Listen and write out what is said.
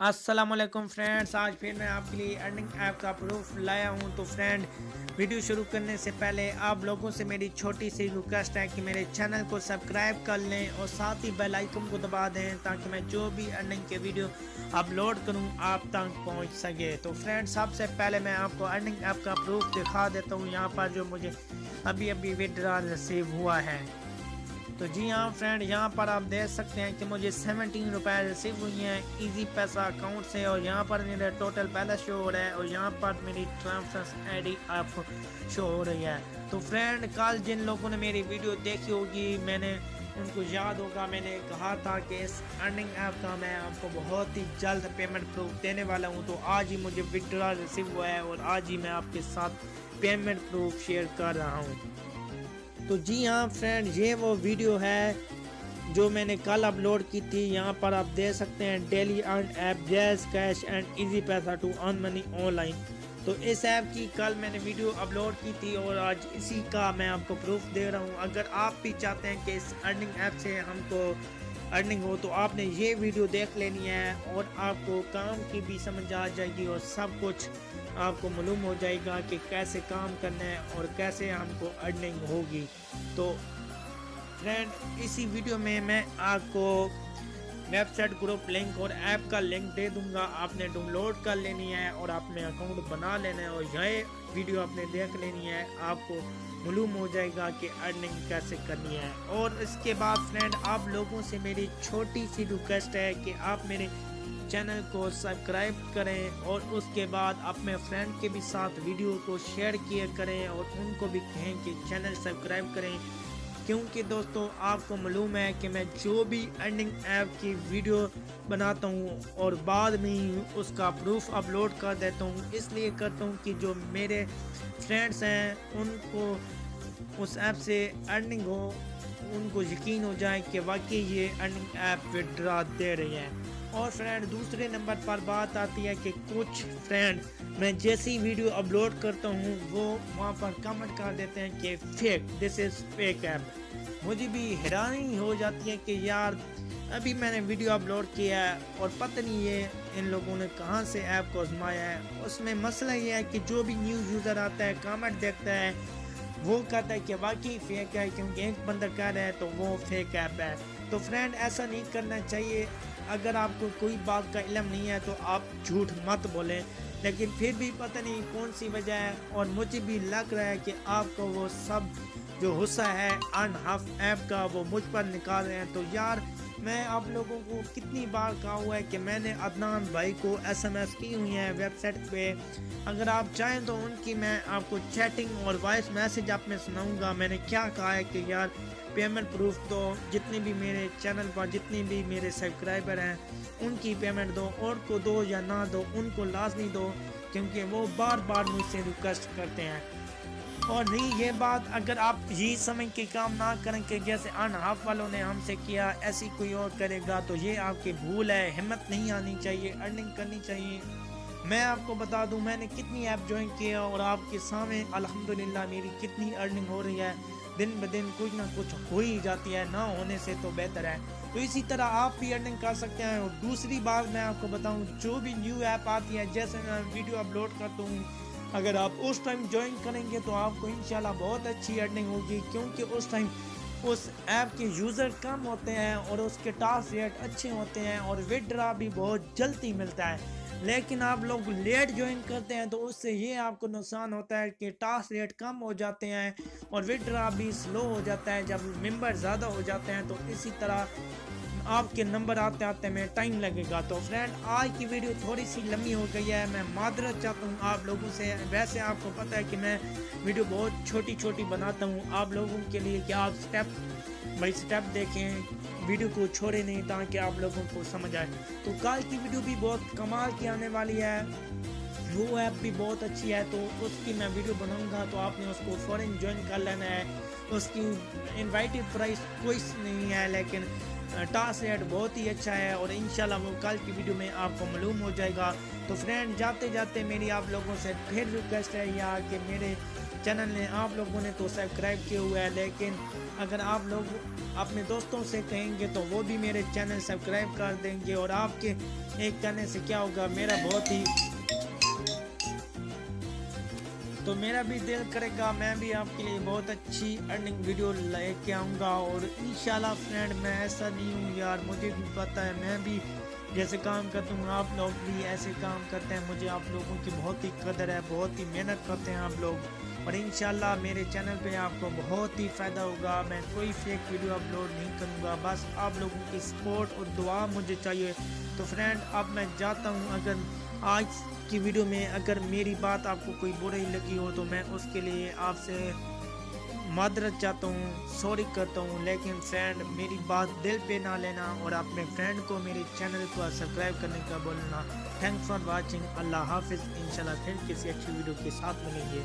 अस्सलाम वालेकुम फ्रेंड्स, आज फिर मैं आपके लिए अर्निंग ऐप का प्रूफ लाया हूं। तो फ्रेंड, वीडियो शुरू करने से पहले आप लोगों से मेरी छोटी सी रिक्वेस्ट है कि मेरे चैनल को सब्सक्राइब कर लें और साथ ही बेल आइकन को दबा दें ताकि मैं जो भी अर्निंग के वीडियो अपलोड करूं आप तक पहुंच सके। तो फ्रेंड, सबसे पहले मैं आपको अर्निंग ऐप का प्रूफ दिखा देता हूं। यहाँ पर जो मुझे अभी विड्रॉल रिसीव हुआ है, तो जी हाँ फ्रेंड, यहाँ पर आप देख सकते हैं कि मुझे 17 रुपये रिसीव हुई हैं इजी पैसा अकाउंट से। और यहाँ पर मेरा टोटल बैलेंस शो हो रहा है और यहाँ पर मेरी ट्रांसफर आईडी आप शो हो रही है। तो फ्रेंड, कल जिन लोगों ने मेरी वीडियो देखी होगी, मैंने उनको याद होगा मैंने कहा था कि इस अर्निंग ऐप का मैं आपको बहुत ही जल्द पेमेंट प्रूफ देने वाला हूँ। तो आज ही मुझे विड्रॉल रिसीव हुआ है और आज ही मैं आपके साथ पेमेंट प्रूफ शेयर कर रहा हूँ। तो जी हाँ फ्रेंड, ये वो वीडियो है जो मैंने कल अपलोड की थी। यहाँ पर आप देख सकते हैं daily earn app jazz cash and easy पैसा टू अर्न मनी ऑनलाइन। तो इस ऐप की कल मैंने वीडियो अपलोड की थी और आज इसी का मैं आपको प्रूफ दे रहा हूँ। अगर आप भी चाहते हैं कि इस अर्निंग ऐप से हमको अर्निंग हो तो आपने ये वीडियो देख लेनी है और आपको काम की भी समझ आ जाएगी और सब कुछ आपको मालूम हो जाएगा कि कैसे काम करना है और कैसे हमको अर्निंग होगी। तो फ्रेंड, इसी वीडियो में मैं आपको वेबसाइट ग्रुप लिंक और ऐप का लिंक दे दूंगा। आपने डाउनलोड कर लेनी है और आपने अकाउंट बना लेना है और यह वीडियो आपने देख लेनी है। आपको मालूम हो जाएगा कि अर्निंग कैसे करनी है। और इसके बाद फ्रेंड, आप लोगों से मेरी छोटी सी रिक्वेस्ट है कि आप मेरे चैनल को सब्सक्राइब करें और उसके बाद अपने फ्रेंड के भी साथ वीडियो को शेयर किया करें और उनको भी कहें कि चैनल सब्सक्राइब करें। क्योंकि दोस्तों, आपको मालूम है कि मैं जो भी अर्निंग ऐप की वीडियो बनाता हूँ और बाद में ही उसका प्रूफ अपलोड कर देता हूँ, इसलिए करता हूँ कि जो मेरे फ्रेंड्स हैं उनको उस ऐप से अर्निंग हो, उनको यकीन हो जाए कि वाकई ये अर्निंग ऐप विड्रॉ दे रही है। और फ्रेंड, दूसरे नंबर पर बात आती है कि कुछ फ्रेंड मैं जैसी वीडियो अपलोड करता हूँ वो वहाँ पर कमेंट कर देते हैं कि fake, this is fake app. मुझे भी हैरानी हो जाती है कि यार अभी मैंने वीडियो अपलोड किया है और पता नहीं ये इन लोगों ने कहाँ से ऐप को आजमाया है। उसमें मसला ये है कि जो भी न्यू यूज़र आता है कमेंट देखता है वो कहता है कि वाकई फेक है, क्योंकि एक बंदा कह रहा है तो वो फेक ऐप है। तो फ्रेंड, ऐसा नहीं करना चाहिए। अगर आपको कोई बात का इल्म नहीं है तो आप झूठ मत बोलें, लेकिन फिर भी पता नहीं कौन सी वजह है और मुझे भी लग रहा है कि आपको वो सब जो गुस्सा है अनहफ ऐप का वो मुझ पर निकाल रहे हैं। तो यार, मैं आप लोगों को कितनी बार कहा हुआ है कि मैंने अदनान भाई को SMS की हुई है वेबसाइट पे। अगर आप चाहें तो उनकी मैं आपको चैटिंग और वॉइस मैसेज आप में सुनाऊंगा। मैंने क्या कहा है कि यार पेमेंट प्रूफ दो, जितने भी मेरे चैनल पर जितने भी मेरे सब्सक्राइबर हैं उनकी पेमेंट दो, और को दो या ना दो, उनको लाजमी दो, क्योंकि वो बार बार मुझसे रिक्वेस्ट करते हैं। और नहीं, ये बात अगर आप ये समझ के काम ना करें कि जैसे अनहाफ वालों ने हमसे किया ऐसी कोई और करेगा, तो ये आपकी भूल है। हिम्मत नहीं आनी चाहिए, अर्निंग करनी चाहिए। मैं आपको बता दूं मैंने कितनी ऐप ज्वाइन किया और आपके सामने अल्हम्दुलिल्लाह मेरी कितनी अर्निंग हो रही है। दिन ब दिन कुछ ना कुछ हो ही जाती है, ना होने से तो बेहतर है। तो इसी तरह आप भी अर्निंग कर सकते हैं। और दूसरी बात मैं आपको बताऊं, जो भी न्यू ऐप आती है, जैसे मैं वीडियो अपलोड करता हूँ, अगर आप उस टाइम ज्वाइन करेंगे तो आपको इंशाल्लाह बहुत अच्छी अर्निंग होगी, क्योंकि उस टाइम उस ऐप के यूज़र कम होते हैं और उसके टास्क रेट अच्छे होते हैं और विड्रॉ भी बहुत जल्दी मिलता है। लेकिन आप लोग लेट ज्वाइन करते हैं तो उससे ये आपको नुकसान होता है कि टास्क रेट कम हो जाते हैं और विड्रॉ भी स्लो हो जाता है जब मेंबर ज़्यादा हो जाते हैं। तो इसी तरह आपके नंबर आते आते में टाइम लगेगा। तो फ्रेंड, आज की वीडियो थोड़ी सी लंबी हो गई है, मैं मादरत चाहता हूँ आप लोगों से। वैसे आपको पता है कि मैं वीडियो बहुत छोटी छोटी बनाता हूँ आप लोगों के लिए कि आप स्टेप बाई स्टेप देखें, वीडियो को छोड़े नहीं, ताकि आप लोगों को समझ आए। तो कल की वीडियो भी बहुत कमाल की आने वाली है, वो ऐप भी बहुत अच्छी है, तो उसकी मैं वीडियो बनाऊंगा। तो आपने उसको फ़ौरन ज्वाइन कर लेना है। उसकी इनवाइटेड प्राइस कोई नहीं है, लेकिन टास्क रेट बहुत ही अच्छा है और इंशाल्लाह वो कल की वीडियो में आपको मालूम हो जाएगा। तो फ्रेंड, जाते जाते मेरी आप लोगों से फिर रिक्वेस्ट है यार कि मेरे चैनल ने आप लोगों ने तो सब्सक्राइब किया हुआ है, लेकिन अगर आप लोग अपने दोस्तों से कहेंगे तो वो भी मेरे चैनल सब्सक्राइब कर देंगे। और आपके एक कहने से क्या होगा, मेरा भी दिल करेगा मैं भी आपके लिए बहुत अच्छी अर्निंग वीडियो लेके आऊँगा। और इंशाल्लाह फ्रेंड, मैं ऐसा नहीं हूँ यार, मुझे भी पता है, मैं भी जैसे काम करता हूँ आप लोग भी ऐसे काम करते हैं। मुझे आप लोगों की बहुत ही कदर है, बहुत ही मेहनत करते हैं आप लोग। और इंशाल्लाह मेरे चैनल पे आपको बहुत ही फ़ायदा होगा। मैं कोई फेक वीडियो अपलोड नहीं करूँगा, बस आप लोगों की सपोर्ट और दुआ मुझे चाहिए। तो फ्रेंड, अब मैं जाता हूँ। अगर आज की वीडियो में अगर मेरी बात आपको कोई बुरी लगी हो तो मैं उसके लिए आपसे मादरत चाहता हूँ, सॉरी करता हूँ। लेकिन फ्रेंड, मेरी बात दिल पे ना लेना और अपने फ्रेंड को मेरे चैनल को सब्सक्राइब करने का बोलना। Thanks for watching. अल्लाह हाफिज़। इंशाल्लाह फिर किसी अच्छी वीडियो के साथ मिलेंगे।